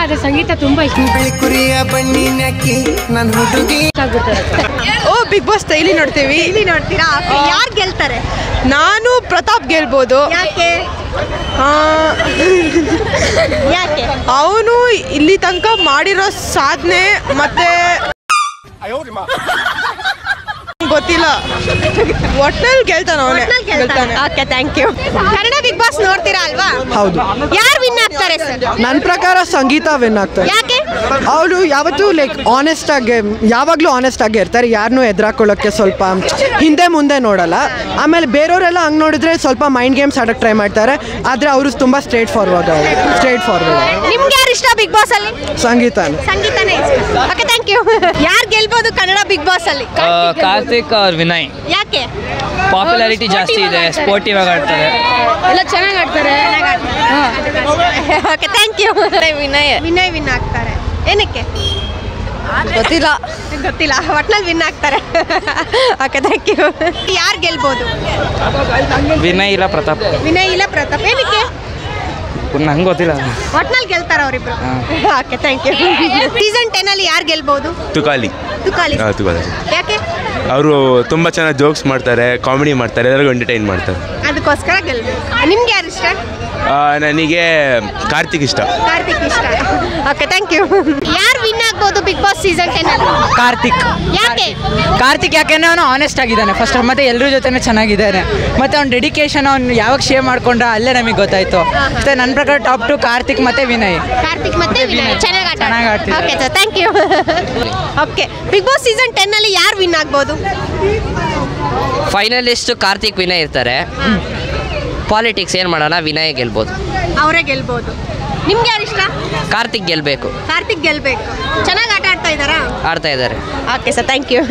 ಆದ್ರೆ ಸಂಗೀತ ತುಂಬಾ ಇಷ್ಟ. ಓ ಬಿಗ್ ಬಾಸ್ ಡೈಲಿ ನೋಡ್ತೀವಿ. ಇಲ್ಲಿ ನೋಡ್ತೀರಾ? ಯಾರು ಗೆಲ್ತಾರೆ? ನಾನು ಪ್ರತಾಪ್ ಗೆಲ್ಬೋದು. ಯಾಕೆ? ಯಾಕೆ? ಅವನು ಇಲ್ಲಿ ತನಕ ಮಾಡಿರೋ ಸಾಧನೆ ಮತ್ತೆ ಗೊತ್ತಿಲ್ಲ, ಒಟ್ನಲ್ಲಿ ಗೆಲ್ತಾನೆ ಅವನೇ. Okay, thank you. Kannada big boss ನೋಡ್ತೀರಾ ಅಲ್ವಾ? ಹೌದು. ಯಾರು ವಿನ್ ಆಗ್ತಾರೆ ಸರ್? ನನ್ನ ಪ್ರಕಾರ ಸಂಗೀತ ವಿನ್ ಆಗ್ತಾರೆ. ಯಾಕೆ? ಅವಳು ಯಾವತ್ತೂ ಲೈಕ್ ಆನೆಸ್ಟ್ ಆಗಿ, ಯಾವಾಗಲೂ ಆನೆಸ್ಟ್ ಆಗಿ ಇರ್ತಾರೆ. ಯಾರನ್ನೂ ಎದುರಾಕೊಳ್ಳೋಕ್ಕೆ ಸ್ವಲ್ಪ ಹಿಂದೆ ಮುಂದೆ ನೋಡಲ್ಲ. ಆಮೇಲೆ ಬೇರೆಯವರೆಲ್ಲ ಹಂಗೆ ನೋಡಿದ್ರೆ ಸ್ವಲ್ಪ ಮೈಂಡ್ ಗೇಮ್ಸ್ ಆಡೋಕ್ಕೆ ಟ್ರೈ ಮಾಡ್ತಾರೆ. ಆದರೆ ಅವರು ತುಂಬ ಸ್ಟ್ರೇಟ್ ಫಾರ್ವರ್ಡ್. ನಿಮ್ಗೆ ಯಾರು ಇಷ್ಟ ಬಿಗ್ ಬಾಸ್ ಅಲ್ಲಿ? ಸಂಗೀತನೇ ಇಷ್ಟ. Okay, thank you. ಯಾರು ಗೆಲ್ಬೋದು ಕನ್ನಡ ಬಿಗ್ ಬಾಸ್ ಅಲ್ಲಿ? ಕಾರ್ತಿಕ್ और ವಿನಯ್. ಯಾಕೆ? ಪಾಪ್ಯುಲಾರಿಟಿ ಜಾಸ್ತಿ ಇದೆ, ಸ್ಪೋರ್ಟಿವ್ ಆಗಿ ಆಡ್ತಾರೆ, ಎಲ್ಲ ಚೆನ್ನಾಗಿ ಆಡ್ತಾರೆ. Okay, thank you. Vinay win ಆಗ್ತಾರೆ. ಏನಕ್ಕೆ? ಗೊತ್ತಿಲ್ಲ. ಒಟ್ನಲ್ಲಿ ವಿನ್ ಆಗ್ತಾರೆ. Okay, thank you. ಯಾರು ಗೆಲ್ಬೋದು? ವಿನಯ್ ಇಲ್ಲ ಪ್ರತಾಪ್. ವಿನಯ್ ಇಲ್ಲ ಪ್ರತಾಪ್. ಏನಕ್ಕೆ? ನಂಗೆ ಗೊತ್ತಿಲ್ಲ. ಒಟ್ನಲ್ಲಿ ಗೆಲ್ತಾರ ಅವರಿಬ್ರು. Okay, thank you. ಸೀಸನ್ 10 ಅಲ್ಲಿ ಯಾರು ಗೆಲ್ಬಹುದು? ತುಕಾಲಿ. ಯಾಕೆ? ಅವರು ತುಂಬ ಚೆನ್ನಾಗಿ ಜೋಕ್ಸ್ ಮಾಡ್ತಾರೆ, ಕಾಮಿಡಿ ಮಾಡ್ತಾರೆ, ಎಲ್ಲರಿಗೂ ಎಂಟರ್ಟೈನ್ ಮಾಡ್ತಾರೆ. ಅದಕ್ಕೋಸ್ಕರ ಗೆಲ್ಬೇಕು. ನಿಮ್ಗೆ ಯಾರು ಇಷ್ಟ? ನನಗೆ ಕಾರ್ತಿಕ್ ಇಷ್ಟ. Okay, thank you. ಯಾರು ವಿನ್ ಆಗ್ಬೋದು ಬಿಗ್ ಬಾಸ್ ಸೀಸನ್ 10 ಅಲ್ಲಿ? ಕಾರ್ತಿಕ್. ಯಾಕೆ? ಯಾಕೆಂದ್ರೆ ಅವನು ಆನೆಸ್ಟ್ ಆಗಿದ್ದಾನೆ ಫಸ್ಟ್, ಮತ್ತೆ ಎಲ್ಲರ ಜೊತೆನೂ ಚೆನ್ನಾಗಿದ್ದಾನೆ, ಮತ್ತೆ ಅವ್ನ ಡೆಡಿಕೇಶನ್ ಅವ್ನು ಯಾವಾಗ ಶೇರ್ ಮಾಡ್ಕೊಂಡ ಅಲ್ಲೇ ನಮಗೆ ಗೊತ್ತಾಯ್ತು. ಮತ್ತೆ ನನ್ನ ಪ್ರಕಾರ ಟಾಪ್ 2 ಕಾರ್ತಿಕ್ ಮತ್ತೆ ವಿನಯ್. ಚೆನ್ನಾಗಿ ಆಡ್ತಿದ್ದಾರೆ. Okay sir, thank you. Okay, big boss season 10 ಅಲ್ಲಿ ಯಾರು ವಿನ್ ಆಗ್ಬೋದು? ಫೈನಲಿಸ್ಟ್ ಕಾರ್ತಿಕ್ ವಿನಯ್ ಇರ್ತಾರೆ. ಪಾಲಿಟಿಕ್ಸ್ ಏನು ಮಾಡೋಣ, ವಿನಯ್ ಗೆಲ್ಬೋದು. ಅವರೇ ಗೆಲ್ಬೋದು. ನಿಮ್ಗೆ ಯಾರು ಇಷ್ಟ? ಕಾರ್ತಿಕ್ ಗೆಲ್ಬೇಕು. ಚೆನ್ನಾಗಿ ಆಡ್ತಾ ಇದ್ದಾರೆ. Okay sir, thank you.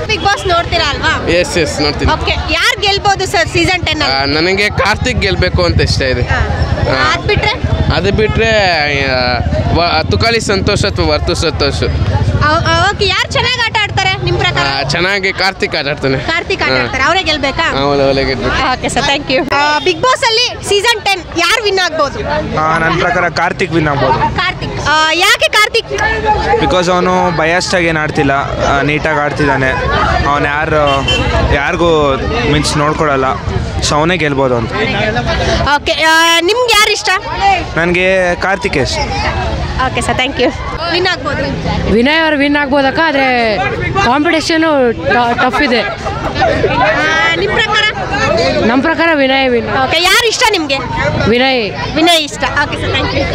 Big boss ನೋಡ್ತೀರಾ ಅಲ್ವಾ? ಎಸ್ ನೋಡ್ತೀನಿ. ಓಕೆ, ಯಾರು ಗೆಲ್ಬೋದು ಸರ್ ಸೀಸನ್ 10 ಅಲ್ಲಿ? ನನಗೆ ಕಾರ್ತಿಕ್ ಗೆಲ್ಬೇಕು ಅಂತ ಇಷ್ಟ ಇದೆ. ಅದು ಬಿಟ್ರೆ ತುಕಾಲಿ ಸಂತೋಷ್ ಅಥವಾ ವರ್ತು ಸಂತೋಷ್. ಓಕೆ, ಯಾರು ಚೆನ್ನಾಗಿ ಆಟ ಆಡ್ತಾರೆ ನಿಮ್ಮ ಪ್ರಕಾರ? ಚೆನ್ನಾಗಿ ಕಾರ್ತಿಕ್ ಆಟ ಆಡ್ತಾನೆ. ಅವರೇ ಗೆಲ್ಬೇಕಾ? Okay sir, thank you. Big Boss ಅಲ್ಲಿ ಸೀಸನ್ 10 ಯಾರು ವಿನ್ ಆಗ್ಬೋದು? ನನ್ನ ಪ್ರಕಾರ ಕಾರ್ತಿಕ್ ವಿನ್ ಆಗ್ಬೋದು. ಯಾಕೆ ಕಾರ್ತಿಕ್? ಬಿಕಾಸ್ ಅವನು ಬಯಾಸ್ಟ್ ಆಗಿ ಏನು ಆಡ್ತಿಲ್ಲ, ನೀಟಾಗಿ ಆಡ್ತಿದ್ದಾನೆ. ಅವನು ಯಾರಿಗೂ ಮೀನ್ಸ್ ನೋಡ್ಕೊಳಲ್ಲ. ಸೊ ಅವನೇ ಗೆಲ್ಬೋದು ಅಂತ. ಓಕೆ, ನಿಮ್ಗೆ ಯಾರು ಇಷ್ಟ? ನನಗೆ ಕಾರ್ತಿಕ್ ಇಷ್ಟ. Okay sir, thank you. Win ಆಗ್ಬೋದು? ವಿನಯ್ ಅವರು ವಿನ್ ಆಗ್ಬೋದಕ್ಕ, ಆದರೆ ಕಾಂಪಿಟೇಷನು ಟಫ್ ಇದೆ. ನಮ್ಮ ಪ್ರಕಾರ ವಿನಯ್ ವಿನ್. ಓಕೆ, ಯಾರು ಇಷ್ಟ ನಿಮಗೆ? ವಿನಯ್ ಇಷ್ಟ. Okay sir, thank you.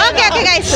Okay guys.